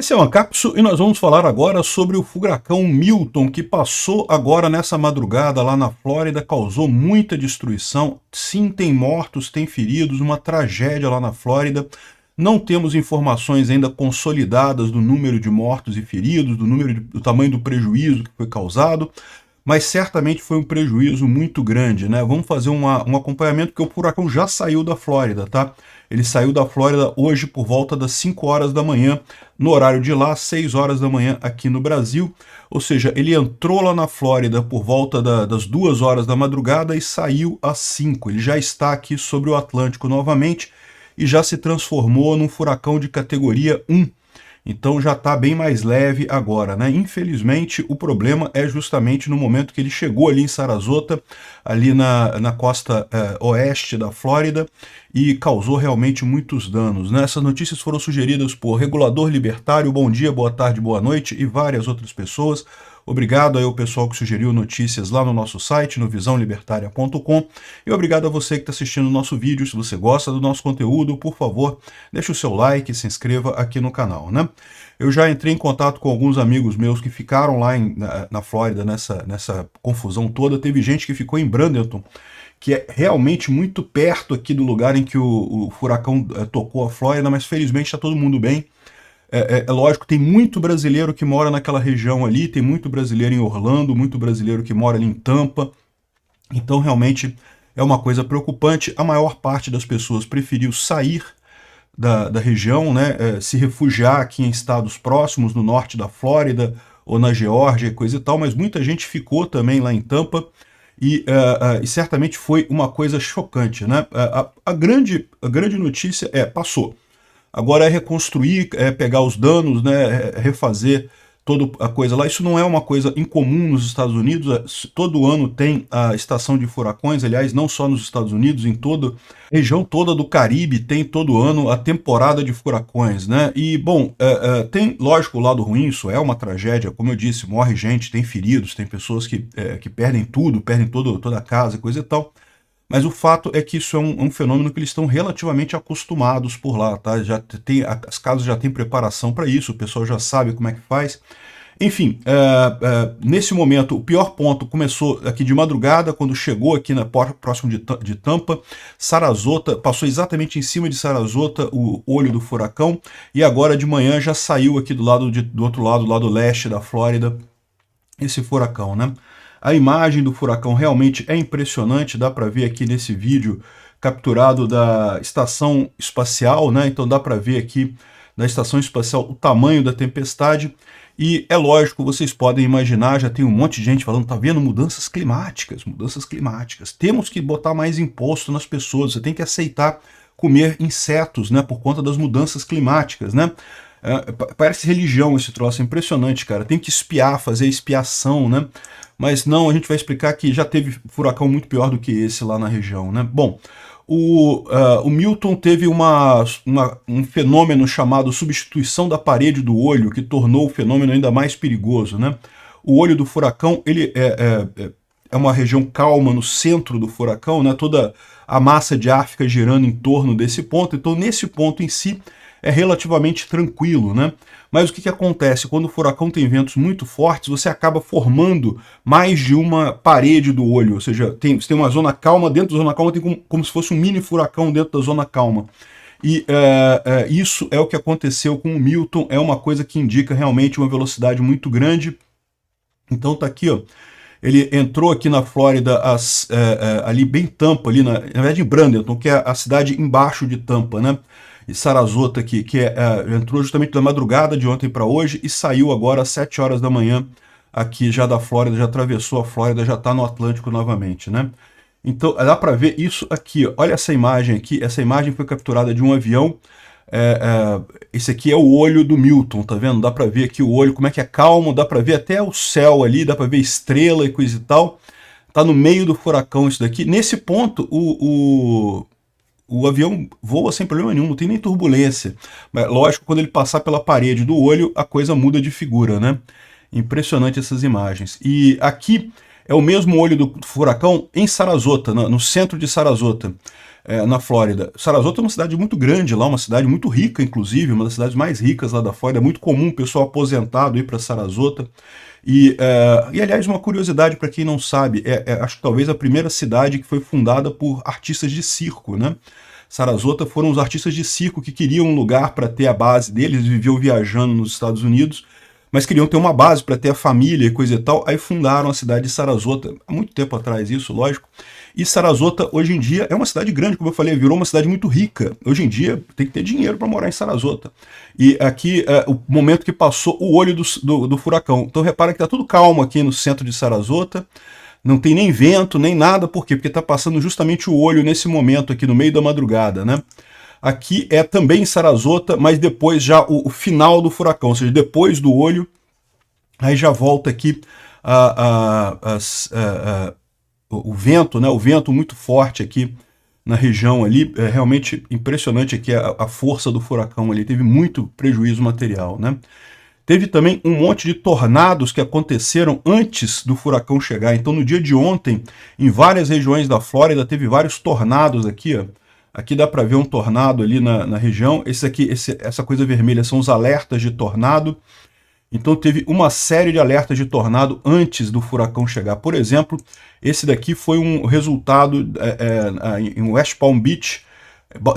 Esse é o Ancapsu e nós vamos falar agora sobre o furacão Milton, que passou agora nessa madrugada lá na Flórida, causou muita destruição. Sim, tem mortos, tem feridos, uma tragédia lá na Flórida. Não temos informações ainda consolidadas do número de mortos e feridos, do tamanho do prejuízo que foi causado, mas certamente foi um prejuízo muito grande, né? Vamos fazer um acompanhamento, porque o furacão já saiu da Flórida, tá? Ele saiu da Flórida hoje por volta das 5 horas da manhã, no horário de lá, 6 horas da manhã aqui no Brasil. Ou seja, ele entrou lá na Flórida por volta das 2 horas da madrugada e saiu às 5. Ele já está aqui sobre o Atlântico novamente e já se transformou num furacão de categoria 1. Então já está bem mais leve agora, né? Infelizmente, o problema é justamente no momento que ele chegou ali em Sarasota, ali na costa oeste da Flórida, e causou realmente muitos danos, né? Essas notícias foram sugeridas por Regulador Libertário, Bom Dia, Boa Tarde, Boa Noite e várias outras pessoas. Obrigado aí ao pessoal que sugeriu notícias lá no nosso site, no visãolibertaria.com, e obrigado a você que está assistindo o nosso vídeo. Se você gosta do nosso conteúdo, por favor, deixe o seu like e se inscreva aqui no canal, né? Eu já entrei em contato com alguns amigos meus que ficaram lá na Flórida nessa confusão toda. Teve gente que ficou em Bradenton, que é realmente muito perto aqui do lugar em que o furacão tocou a Flórida, mas felizmente está todo mundo bem. É lógico, tem muito brasileiro que mora naquela região ali, tem muito brasileiro em Orlando, muito brasileiro que mora ali em Tampa, então realmente é uma coisa preocupante. A maior parte das pessoas preferiu sair da região, né, se refugiar aqui em estados próximos, no norte da Flórida ou na Geórgia e coisa e tal, mas muita gente ficou também lá em Tampa e certamente foi uma coisa chocante, né? A grande notícia passou. Agora é reconstruir, pegar os danos, né, refazer toda a coisa lá. Isso não é uma coisa incomum nos Estados Unidos. Todo ano tem a estação de furacões, aliás, não só nos Estados Unidos, em toda a região toda do Caribe tem todo ano a temporada de furacões, né? E, bom, tem, lógico, o lado ruim, isso é uma tragédia, como eu disse, morre gente, tem feridos, tem pessoas que perdem tudo, perdem toda a casa, coisa e tal. Mas o fato é que isso é um fenômeno que eles estão relativamente acostumados por lá, tá? As casas já têm preparação para isso, o pessoal já sabe como é que faz. Enfim, nesse momento, o pior ponto começou aqui de madrugada, quando chegou aqui próximo de Tampa. Sarasota, passou exatamente em cima de Sarasota o olho do furacão, e agora de manhã já saiu aqui do outro lado, lado leste da Flórida, esse furacão, né? A imagem do furacão realmente é impressionante, dá para ver aqui nesse vídeo capturado da estação espacial, né? Então dá para ver aqui na estação espacial o tamanho da tempestade. E é lógico, vocês podem imaginar, já tem um monte de gente falando, tá vendo, mudanças climáticas, mudanças climáticas. Temos que botar mais imposto nas pessoas, você tem que aceitar comer insetos, né, por conta das mudanças climáticas, né? Parece religião esse troço, é impressionante, cara. Tem que espiar, fazer expiação, né? Mas não, a gente vai explicar que já teve furacão muito pior do que esse lá na região, né? Bom, o Milton teve um fenômeno chamado substituição da parede do olho, que tornou o fenômeno ainda mais perigoso, né? O olho do furacão, ele é uma região calma no centro do furacão, né? Toda a massa de ar fica girando em torno desse ponto, então nesse ponto em si é relativamente tranquilo, né? Mas o que acontece? Quando o furacão tem ventos muito fortes, você acaba formando mais de uma parede do olho, ou seja, você tem uma zona calma, dentro da zona calma tem como se fosse um mini furacão dentro da zona calma. E isso é o que aconteceu com o Milton, é uma coisa que indica realmente uma velocidade muito grande. Então tá aqui, ó. Ele entrou aqui na Flórida, ali bem Tampa, ali na verdade em Bradenton, que é a cidade embaixo de Tampa, né? E Sarasota aqui, entrou justamente da madrugada de ontem para hoje e saiu agora às 7 horas da manhã aqui já da Flórida, já atravessou a Flórida, já está no Atlântico novamente, né? Então dá para ver isso aqui, ó. Olha essa imagem aqui, essa imagem foi capturada de um avião. Esse aqui é o olho do Milton, tá vendo? Dá para ver aqui o olho, como é que é calmo, dá para ver até o céu ali, dá para ver estrela e coisa e tal. Tá no meio do furacão isso daqui. Nesse ponto, o avião voa sem problema nenhum, não tem nem turbulência. Mas, lógico, quando ele passar pela parede do olho, a coisa muda de figura, né? Impressionante essas imagens. E aqui é o mesmo olho do furacão em Sarasota, no centro de Sarasota. na Flórida. Sarasota é uma cidade muito grande lá, uma cidade muito rica, inclusive, uma das cidades mais ricas lá da Flórida. É muito comum o pessoal aposentado ir para Sarasota. E, aliás, uma curiosidade para quem não sabe, acho que talvez a primeira cidade que foi fundada por artistas de circo, né? Sarasota foram os artistas de circo que queriam um lugar para ter a base deles, eles viviam viajando nos Estados Unidos, mas queriam ter uma base para ter a família e coisa e tal, aí fundaram a cidade de Sarasota, há muito tempo atrás isso, lógico, e Sarasota hoje em dia é uma cidade grande, como eu falei, virou uma cidade muito rica, hoje em dia tem que ter dinheiro para morar em Sarasota, e aqui o momento que passou o olho do furacão, então repara que está tudo calmo aqui no centro de Sarasota, não tem nem vento, nem nada, por quê? Porque está passando justamente o olho nesse momento aqui, no meio da madrugada, né? Aqui é também em Sarasota, mas depois já o final do furacão, ou seja, depois do olho, aí já volta aqui o vento, né? O vento muito forte aqui na região ali, é realmente impressionante aqui a força do furacão ali, teve muito prejuízo material, né? Teve também um monte de tornados que aconteceram antes do furacão chegar. Então, no dia de ontem, em várias regiões da Flórida, teve vários tornados aqui. Ó. Aqui dá para ver um tornado ali na região. Essa coisa vermelha são os alertas de tornado. Então, teve uma série de alertas de tornado antes do furacão chegar. Por exemplo, esse daqui foi um resultado em West Palm Beach,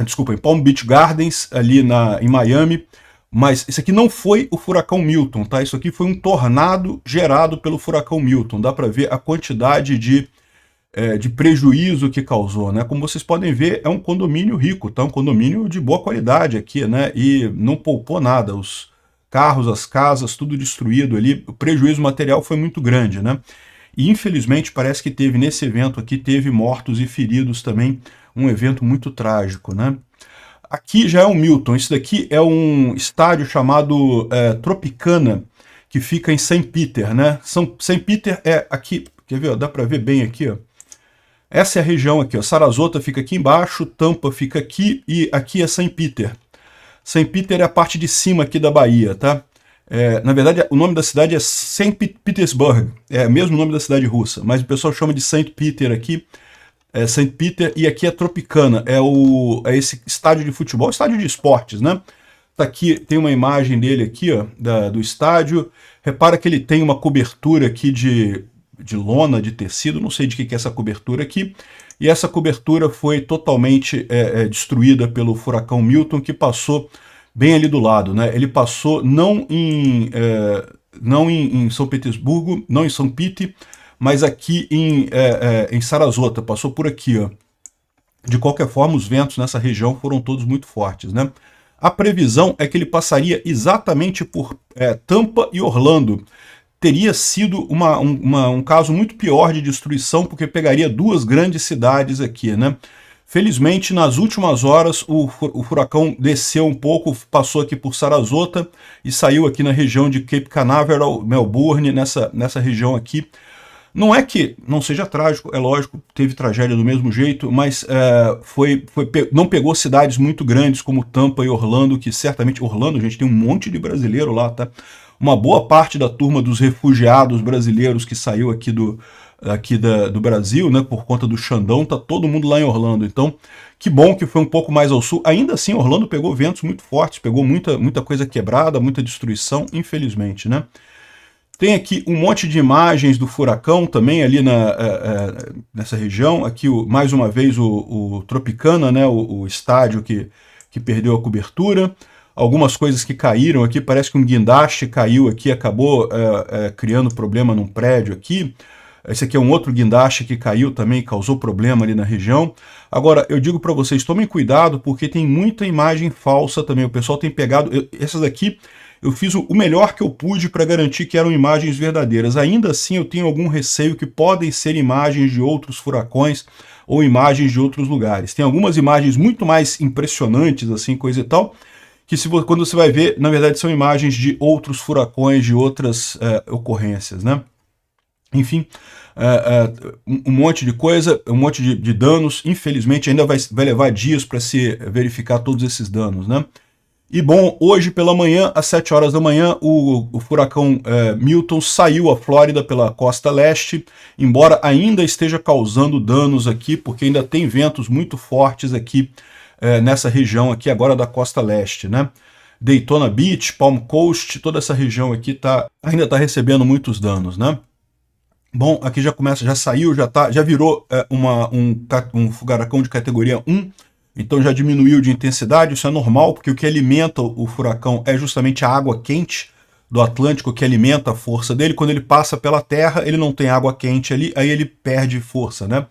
desculpa, em Palm Beach Gardens, ali em Miami. Mas isso aqui não foi o furacão Milton, tá? Isso aqui foi um tornado gerado pelo furacão Milton. Dá para ver a quantidade de prejuízo que causou, né? Como vocês podem ver, é um condomínio rico, tá? Um condomínio de boa qualidade aqui, né? E não poupou nada. Os carros, as casas, tudo destruído ali. O prejuízo material foi muito grande, né? E infelizmente parece que teve nesse evento aqui, teve mortos e feridos também. Um evento muito trágico, né? Aqui já é o Milton, esse daqui é um estádio chamado Tropicana, que fica em St. Peter, né? St. Peter é aqui, quer ver, ó, dá para ver bem aqui, ó. Essa é a região aqui, ó. Sarasota fica aqui embaixo, Tampa fica aqui e aqui é St. Peter. St. Peter é a parte de cima aqui da Bahia, tá? Na verdade, o nome da cidade é St. Petersburg, é o mesmo nome da cidade russa, mas o pessoal chama de St. Peter aqui. St. Peter, e aqui é Tropicana, é esse estádio de futebol, estádio de esportes, né? Tá aqui, tem uma imagem dele aqui, ó, do estádio. Repara que ele tem uma cobertura aqui de lona, de tecido, não sei de que é essa cobertura aqui. E essa cobertura foi totalmente destruída pelo furacão Milton, que passou bem ali do lado, né? Ele passou não em São Petersburgo, não em São Pete, mas aqui em Sarasota, passou por aqui, ó. De qualquer forma, os ventos nessa região foram todos muito fortes, né? A previsão é que ele passaria exatamente por Tampa e Orlando. Teria sido um caso muito pior de destruição, porque pegaria duas grandes cidades aqui, né? Felizmente, nas últimas horas, o furacão desceu um pouco, passou aqui por Sarasota e saiu aqui na região de Cape Canaveral, Melbourne, nessa região aqui. Não é que não seja trágico, é lógico, teve tragédia do mesmo jeito, mas não pegou cidades muito grandes como Tampa e Orlando, que certamente... Orlando, gente, tem um monte de brasileiro lá, tá? Uma boa parte da turma dos refugiados brasileiros que saiu aqui do Brasil, né, por conta do Xandão, tá todo mundo lá em Orlando. Então, que bom que foi um pouco mais ao sul. Ainda assim, Orlando pegou ventos muito fortes, pegou muita coisa quebrada, muita destruição, infelizmente, né? Tem aqui um monte de imagens do furacão também ali nessa região. Aqui, mais uma vez, o Tropicana, né, o estádio que perdeu a cobertura. Algumas coisas que caíram aqui, parece que um guindaste caiu aqui, acabou criando problema num prédio aqui. Esse aqui é um outro guindaste que caiu também, causou problema ali na região. Agora, eu digo para vocês, tomem cuidado, porque tem muita imagem falsa também. O pessoal tem pegado... Essas daqui... Eu fiz o melhor que eu pude para garantir que eram imagens verdadeiras. Ainda assim, eu tenho algum receio que podem ser imagens de outros furacões ou imagens de outros lugares. Tem algumas imagens muito mais impressionantes, assim, coisa e tal, que quando você vai ver, na verdade, são imagens de outros furacões, de outras ocorrências, né? Enfim, um monte de coisa, um monte de danos. Infelizmente, ainda vai levar dias para se verificar todos esses danos, né? E bom, hoje pela manhã, às 7 horas da manhã, o furacão Milton saiu à Flórida pela costa leste, embora ainda esteja causando danos aqui, porque ainda tem ventos muito fortes aqui nessa região aqui agora da costa leste, né? Daytona Beach, Palm Coast, toda essa região aqui ainda está recebendo muitos danos, né? Bom, aqui já saiu, já virou um furacão de categoria 1, então já diminuiu de intensidade, isso é normal, porque o que alimenta o furacão é justamente a água quente do Atlântico, que alimenta a força dele. Quando ele passa pela terra, ele não tem água quente ali, aí ele perde força, né?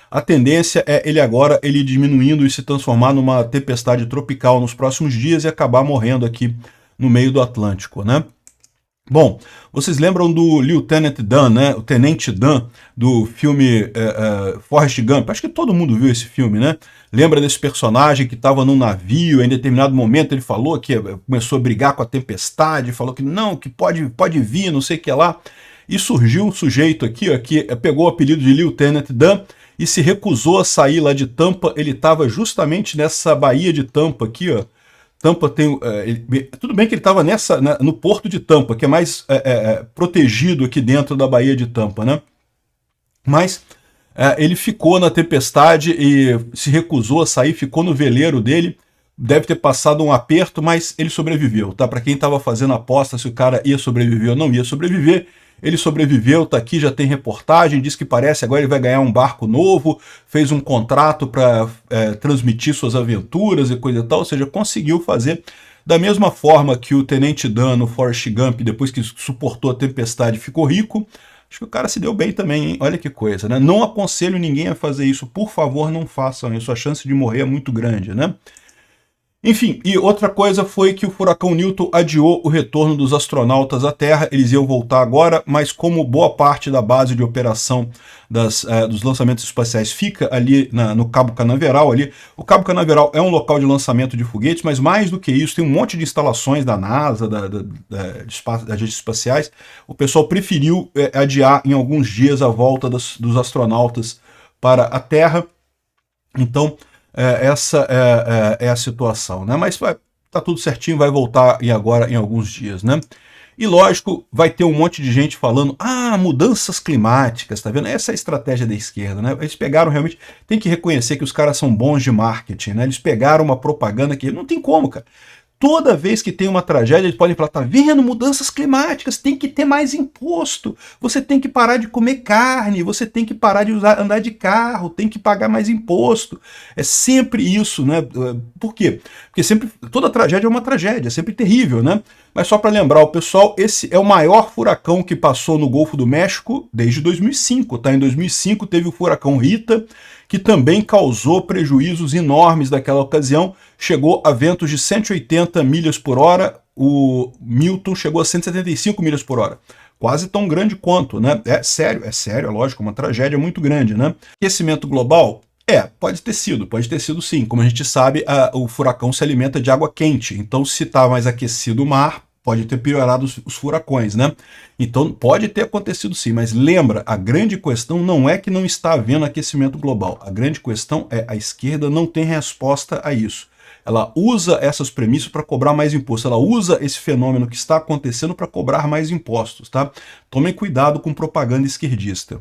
A tendência é ele diminuindo e se transformar numa tempestade tropical nos próximos dias e acabar morrendo aqui no meio do Atlântico, né? Bom, vocês lembram do Lieutenant Dan, né? O Tenente Dan, do filme Forrest Gump? Acho que todo mundo viu esse filme, né? Lembra desse personagem que estava num navio, em determinado momento ele falou que começou a brigar com a tempestade, falou que não, que pode vir, não sei o que lá. E surgiu um sujeito aqui, ó, que pegou o apelido de Lieutenant Dan e se recusou a sair lá de Tampa. Ele estava justamente nessa baía de Tampa aqui, ó. Tampa tem... tudo bem que ele estava no porto de Tampa, que é mais protegido aqui dentro da Baía de Tampa, né? Mas ele ficou na tempestade e se recusou a sair, ficou no veleiro dele. Deve ter passado um aperto, mas ele sobreviveu, tá? Para quem estava fazendo aposta se o cara ia sobreviver ou não ia sobreviver, ele sobreviveu, tá aqui, já tem reportagem, diz que parece agora ele vai ganhar um barco novo, fez um contrato para transmitir suas aventuras e coisa e tal, ou seja, conseguiu fazer da mesma forma que o Tenente Dan no Forrest Gump, depois que suportou a tempestade, ficou rico. Acho que o cara se deu bem também, hein? Olha que coisa, né? Não aconselho ninguém a fazer isso, por favor, não façam isso, a chance de morrer é muito grande, né? Enfim, e outra coisa foi que o furacão Newton adiou o retorno dos astronautas à Terra. Eles iam voltar agora, mas como boa parte da base de operação dos lançamentos espaciais fica ali no Cabo Canaveral, o Cabo Canaveral é um local de lançamento de foguetes, mas mais do que isso, tem um monte de instalações da NASA, das agências espaciais. O pessoal preferiu adiar em alguns dias a volta dos astronautas para a Terra. Então, essa é a situação, né? Mas tá tudo certinho, vai voltar agora em alguns dias, né? E lógico, vai ter um monte de gente falando, mudanças climáticas, tá vendo? Essa é a estratégia da esquerda, né? Eles pegaram realmente, tem que reconhecer que os caras são bons de marketing, né? Eles pegaram uma propaganda que não tem como, cara. Toda vez que tem uma tragédia, eles podem falar, tá vendo, mudanças climáticas, tem que ter mais imposto, você tem que parar de comer carne, você tem que parar de andar de carro, tem que pagar mais imposto. É sempre isso, né? Por quê? Porque toda tragédia é uma tragédia, é sempre terrível, né? Mas só para lembrar o pessoal, esse é o maior furacão que passou no Golfo do México desde 2005, tá? Em 2005 teve o furacão Rita, que também causou prejuízos enormes naquela ocasião, chegou a ventos de 180 milhas por hora, o Milton chegou a 175 milhas por hora. Quase tão grande quanto, né? É sério, é lógico, uma tragédia muito grande, né? Aquecimento global? Pode ter sido sim. Como a gente sabe, o furacão se alimenta de água quente, então se está mais aquecido o mar, pode ter piorado os furacões, né? Então pode ter acontecido sim, mas lembra, a grande questão não é que não está havendo aquecimento global, a grande questão é a esquerda não tem resposta a isso. Ela usa essas premissas para cobrar mais imposto, ela usa esse fenômeno que está acontecendo para cobrar mais impostos, tá? Tomem cuidado com propaganda esquerdista.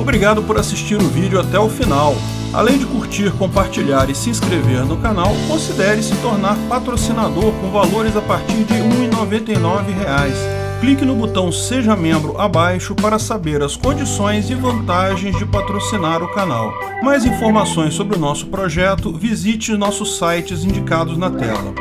Obrigado por assistir o vídeo até o final. Além de curtir, compartilhar e se inscrever no canal, considere se tornar patrocinador com valores a partir de R$ 1,99. Clique no botão Seja Membro abaixo para saber as condições e vantagens de patrocinar o canal. Mais informações sobre o nosso projeto, visite nossos sites indicados na tela.